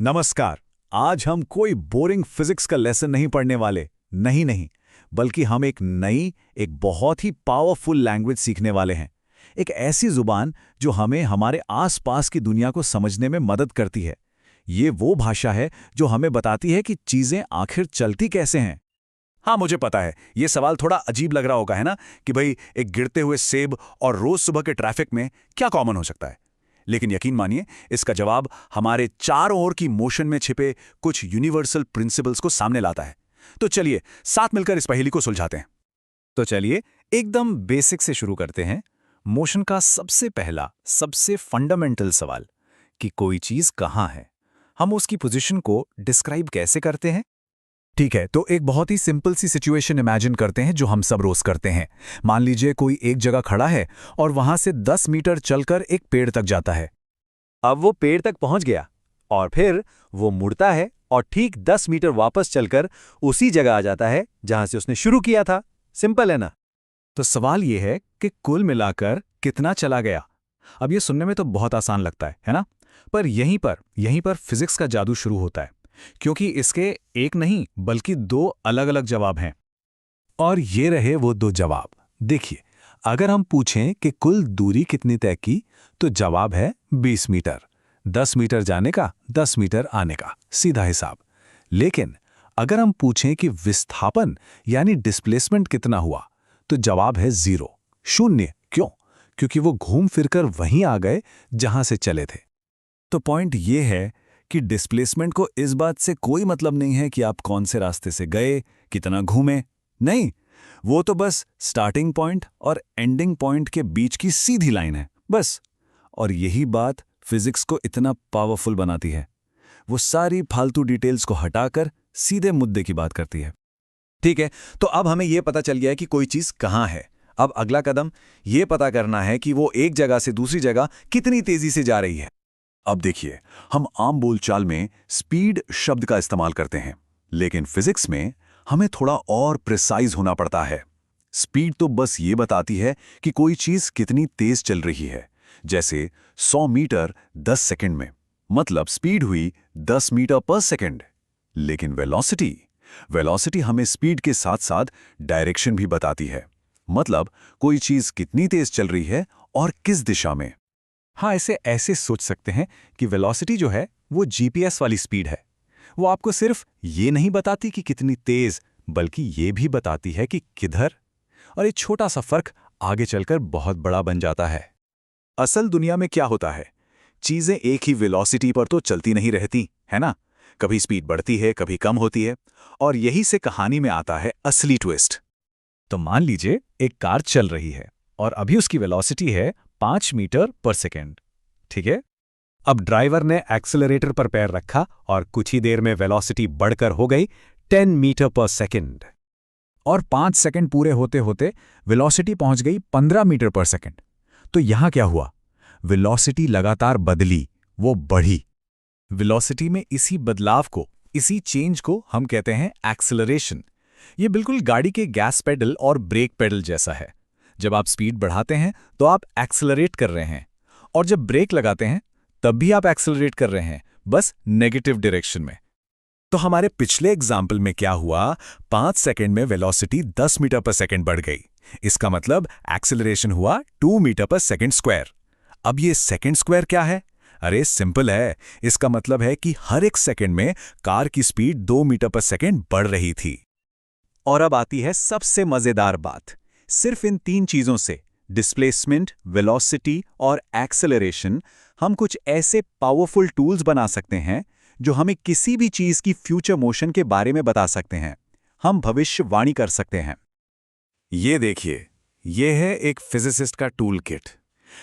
नमस्कार। आज हम कोई बोरिंग फिजिक्स का लेसन नहीं पढ़ने वाले। नहीं, बल्कि हम एक बहुत ही पावरफुल लैंग्वेज सीखने वाले हैं। एक ऐसी जुबान जो हमें हमारे आसपास की दुनिया को समझने में मदद करती है। ये वो भाषा है जो हमें बताती है कि चीजें आखिर चलती कैसे हैं। हाँ, मुझे पता है, ये सवाल थोड़ा अजीब लग रहा होगा, है ना, कि भाई एक गिरते हुए सेब और रोज सुबह के ट्रैफिक में क्या कॉमन हो सकता है। लेकिन यकीन मानिए, इसका जवाब हमारे चारों ओर की मोशन में छिपे कुछ यूनिवर्सल प्रिंसिपल्स को सामने लाता है। तो चलिए साथ मिलकर इस पहेली को सुलझाते हैं। तो चलिए एकदम बेसिक से शुरू करते हैं। मोशन का सबसे पहला सबसे फंडामेंटल सवाल कि कोई चीज कहाँ है, हम उसकी पोजीशन को डिस्क्राइब कैसे करते हैं। ठीक है, तो एक बहुत ही सिंपल सी सिचुएशन इमेजिन करते हैं जो हम सब रोज करते हैं। मान लीजिए कोई एक जगह खड़ा है और वहां से 10 मीटर चलकर एक पेड़ तक जाता है। अब वो पेड़ तक पहुंच गया और फिर वो मुड़ता है और ठीक 10 मीटर वापस चलकर उसी जगह आ जाता है जहां से उसने शुरू किया था। सिंपल है ना। तो सवाल ये है कि कुल मिलाकर कितना चला गया। अब ये सुनने में तो बहुत आसान लगता है ना? पर यहीं पर फिजिक्स का जादू शुरू होता है, क्योंकि इसके एक नहीं बल्कि दो अलग अलग जवाब हैं। और ये रहे वो दो जवाब। देखिए, अगर हम पूछें कि कुल दूरी कितनी तय की, तो जवाब है 20 मीटर। 10 मीटर जाने का, 10 मीटर आने का, सीधा हिसाब। लेकिन अगर हम पूछें कि विस्थापन यानी डिस्प्लेसमेंट कितना हुआ, तो जवाब है 0, शून्य। क्यों? क्योंकि वो घूम फिरकर वहीं आ गए जहां से चले थे। तो पॉइंट ये है कि डिस्प्लेसमेंट को इस बात से कोई मतलब नहीं है कि आप कौन से रास्ते से गए, कितना घूमे। नहीं, वो तो बस स्टार्टिंग पॉइंट और एंडिंग पॉइंट के बीच की सीधी लाइन है, बस। और यही बात फिजिक्स को इतना पावरफुल बनाती है। वो सारी फालतू डिटेल्स को हटाकर सीधे मुद्दे की बात करती है। ठीक है, तो अब हमें यह पता चल गया है कि कोई चीज कहां है। अब अगला कदम यह पता करना है कि वो एक जगह से दूसरी जगह कितनी तेजी से जा रही है। अब देखिए, हम आम बोलचाल में स्पीड शब्द का इस्तेमाल करते हैं, लेकिन फिजिक्स में हमें थोड़ा और प्रिसाइज होना पड़ता है। स्पीड तो बस ये बताती है कि कोई चीज कितनी तेज चल रही है। जैसे 100 मीटर 10 सेकंड में, मतलब स्पीड हुई 10 मीटर पर सेकंड। लेकिन वेलोसिटी हमें स्पीड के साथ साथ डायरेक्शन भी बताती है, मतलब कोई चीज कितनी तेज चल रही है और किस दिशा में। हाँ, इसे ऐसे सोच सकते हैं कि वेलोसिटी जो है वो जीपीएस वाली स्पीड है। वो आपको सिर्फ ये नहीं बताती कि कितनी तेज, बल्कि ये भी बताती है कि किधर। और ये छोटा सा फर्क आगे चलकर बहुत बड़ा बन जाता है। असल दुनिया में क्या होता है, चीजें एक ही वेलोसिटी पर तो चलती नहीं रहती, है ना? कभी स्पीड बढ़ती है, कभी कम होती है। और यही से कहानी में आता है असली ट्विस्ट। तो मान लीजिए एक कार चल रही है और अभी उसकी वेलोसिटी है 5 मीटर पर सेकेंड। ठीक है, अब ड्राइवर ने एक्सेलरेटर पर पैर रखा और कुछ ही देर में वेलोसिटी बढ़कर हो गई 10 मीटर पर सेकेंड। और 5 सेकेंड पूरे होते होते वेलोसिटी पहुंच गई 15 मीटर पर सेकेंड। तो यहां क्या हुआ? वेलोसिटी लगातार बदली, वो बढ़ी। वेलोसिटी में इसी बदलाव को, इसी चेंज को हम कहते हैं एक्सेलरेशन। ये बिल्कुल गाड़ी के गैस पेडल और ब्रेक पेडल जैसा है। जब आप स्पीड बढ़ाते हैं तो आप एक्सेलरेट कर रहे हैं, और जब ब्रेक लगाते हैं तब भी आप एक्सेलरेट कर रहे हैं, बस नेगेटिव डायरेक्शन में। तो हमारे पिछले एग्जाम्पल में क्या हुआ? 5 सेकंड में वेलोसिटी 10 मीटर पर सेकंड बढ़ गई। इसका मतलब एक्सेलरेशन हुआ 2 मीटर पर सेकंड स्क्वायर। अब ये सेकंड स्क्वायर क्या है? अरे सिंपल है, इसका मतलब है कि हर एक सेकंड में कार की स्पीड 2 मीटर पर सेकंड बढ़ रही थी। और अब आती है सबसे मजेदार बात। सिर्फ इन 3 चीजों से, डिस्प्लेसमेंट, वेलोसिटी और एक्सेलरेशन, हम कुछ ऐसे पावरफुल टूल्स बना सकते हैं जो हमें किसी भी चीज की फ्यूचर मोशन के बारे में बता सकते हैं। हम भविष्यवाणी कर सकते हैं। ये देखिए, ये है एक फिजिसिस्ट का टूल किट।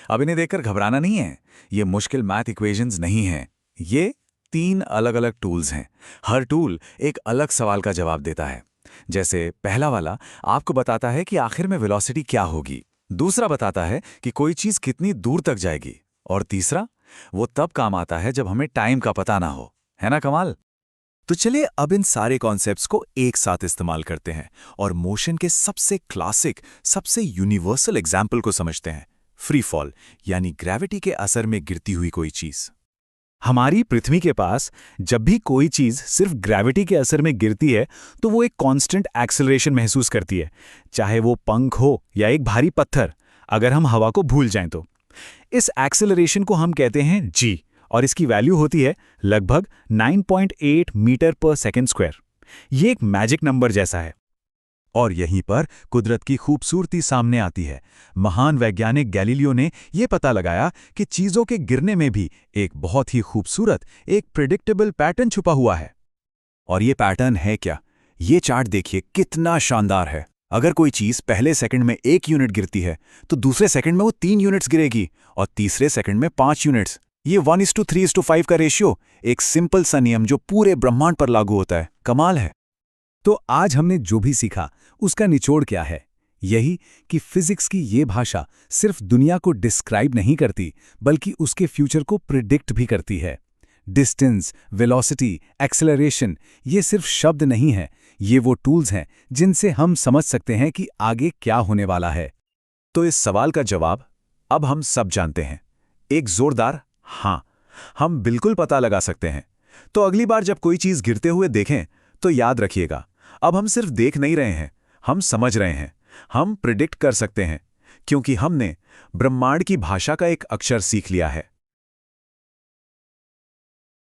अब इन्हें देखकर घबराना नहीं है, ये मुश्किल मैथ इक्वेशंस नहीं हैं। ये 3 अलग अलग टूल्स हैं। हर टूल एक अलग सवाल का जवाब देता है। जैसे पहला वाला आपको बताता है कि आखिर में वेलोसिटी क्या होगी। दूसरा बताता है कि कोई चीज कितनी दूर तक जाएगी। और तीसरा, वो तब काम आता है जब हमें टाइम का पता ना हो। है ना कमाल? तो चलिए अब इन सारे कॉन्सेप्ट्स को एक साथ इस्तेमाल करते हैं और मोशन के सबसे क्लासिक, सबसे यूनिवर्सल एग्जाम्पल को समझते हैं। फ्री फॉल, यानी ग्रेविटी के असर में गिरती हुई कोई चीज। हमारी पृथ्वी के पास जब भी कोई चीज सिर्फ ग्रेविटी के असर में गिरती है तो वो एक कांस्टेंट एक्सेलरेशन महसूस करती है, चाहे वो पंख हो या एक भारी पत्थर, अगर हम हवा को भूल जाएं तो। इस एक्सेलरेशन को हम कहते हैं g, और इसकी वैल्यू होती है लगभग 9.8 मीटर पर सेकेंड स्क्वायर। ये एक मैजिक नंबर जैसा है। और यहीं पर कुदरत की खूबसूरती सामने आती है। महान वैज्ञानिक गैलीलियो ने यह पता लगाया कि चीजों के गिरने में भी एक बहुत ही खूबसूरत, एक प्रिडिक्टेबल पैटर्न छुपा हुआ है। और ये पैटर्न है क्या? ये चार्ट देखिए कितना शानदार है। अगर कोई चीज पहले सेकंड में 1 यूनिट गिरती है तो दूसरे सेकंड में वो 3 यूनिट्स गिरेगी और तीसरे सेकंड में 5 यूनिट्स। ये 1:3:5 का रेशियो, एक सिंपल सा नियम जो पूरे ब्रह्मांड पर लागू होता है। कमाल है। तो आज हमने जो भी सीखा उसका निचोड़ क्या है? यही कि फिजिक्स की ये भाषा सिर्फ दुनिया को डिस्क्राइब नहीं करती, बल्कि उसके फ्यूचर को प्रिडिक्ट भी करती है। डिस्टेंस, वेलोसिटी, एक्सेलरेशन, ये सिर्फ शब्द नहीं है, ये वो टूल्स हैं जिनसे हम समझ सकते हैं कि आगे क्या होने वाला है। तो इस सवाल का जवाब अब हम सब जानते हैं। एक जोरदार हाँ, हम बिल्कुल पता लगा सकते हैं। तो अगली बार जब कोई चीज गिरते हुए देखें तो याद रखिएगा, अब हम सिर्फ देख नहीं रहे हैं, हम समझ रहे हैं, हम प्रिडिक्ट कर सकते हैं, क्योंकि हमने ब्रह्मांड की भाषा का एक अक्षर सीख लिया है।